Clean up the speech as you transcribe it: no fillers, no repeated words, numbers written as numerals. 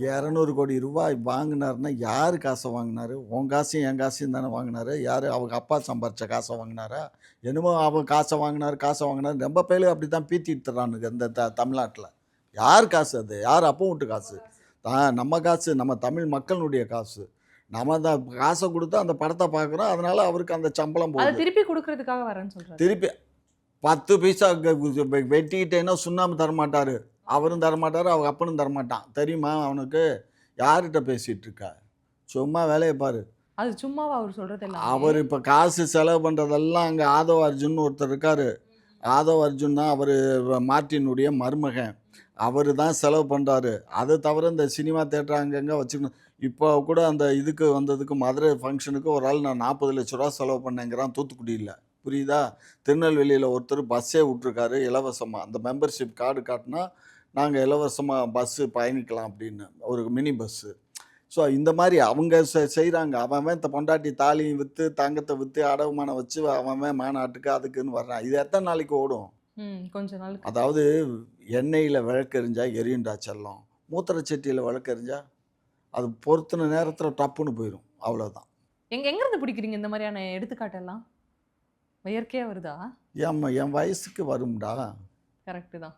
200 கோடி ரூபாய் வாங்கினாருன்னா யார் காசை வாங்கினாரு? உன் காசையும் என் காசையும் தானே வாங்கினாரு. யார் அவங்க அப்பா சம்பாரிச்ச காசை வாங்கினாரா? என்னமோ அவன் காசை வாங்கினாரு காசை வாங்கினாரு. ரொம்ப பேரு அப்படி தான் பீத்திட்டு தர்றானுங்க இந்த தமிழ்நாட்டில். யார் காசு அது? யார் அப்பன் வீட்டு காசு? நம்ம காசு, நம்ம தமிழ் மக்களுடைய காசு. நம்ம தான் காசை கொடுத்து அந்த படத்தை பார்க்குறோம். அதனால அவருக்கு அந்த சம்பளம் அதை போகுது. திருப்பி கொடுக்கறதுக்காக வரேன்னு சொல்றாரு. திருப்பி 10 பைசா வெட்டிக்கிட்டேன்னா சுண்ணாம்பு தரமாட்டாரு. அவரும் தரமாட்டாரு, அவங்க அப்பனும் தரமாட்டான். தெரியுமா அவனுக்கு? யார்கிட்ட பேசிட்டு இருக்கா? சும்மா வேலையை பாரு. அது சும்மாவா அவர் சொல்றது எல்லாம்? அவர் இப்போ காசு செலவு பண்ணுறதெல்லாம் அங்கே ஆதவ் அர்ஜுன் ஒருத்தர் இருக்காரு. ஆதவ் அர்ஜுன் தான் அவர் மார்ட்டினுடைய மருமகன். அவர் தான் செலவு பண்ணுறாரு. அதை தவிர இந்த சினிமா தேட்டர் அங்கங்கே வச்சுக்கணும். இப்போ கூட அந்த இதுக்கு வந்ததுக்கு மதுரை ஃபங்க்ஷனுக்கு ஒரு ஆள் நான் 40 லட்ச ரூபா செலவு பண்ணேங்கிறான் தூத்துக்குடியில். புரியுதா? திருநெல்வேலியில் ஒருத்தர் பஸ்ஸே விட்ருக்காரு இலவசமாக. அந்த மெம்பர்ஷிப் கார்டு காட்டினா நாங்கள் இலவசமாக பஸ்ஸு பயணிக்கலாம் அப்படின்னு, ஒரு மினி பஸ்ஸு. ஸோ இந்த மாதிரி அவங்க செய்கிறாங்க. அவன் இந்த பொண்டாட்டி தாலியும் விற்று தங்கத்தை விற்று அடவுமானம் வச்சு அவன் மாநாட்டுக்கு அதுக்குன்னு வர்றான். இது எத்தனை நாளைக்கு ஓடும்? கொஞ்ச நாள். அதாவது எண்ணெயில் விளக்கெறிஞ்சா எரியுண்டா செல்லம், மூத்திரச்சட்டியில் விளக்கெறிஞ்சா அது பொறுத்தின நேரத்தில் டப்புன்னு போயிடும். அவ்வளோதான். எங்கேருந்து பிடிக்கிறீங்க இந்த மாதிரியான எடுத்துக்காட்டெல்லாம்? இயற்கையாக வருதா? என் வயசுக்கு வரும்டா. கரெக்டு தான்.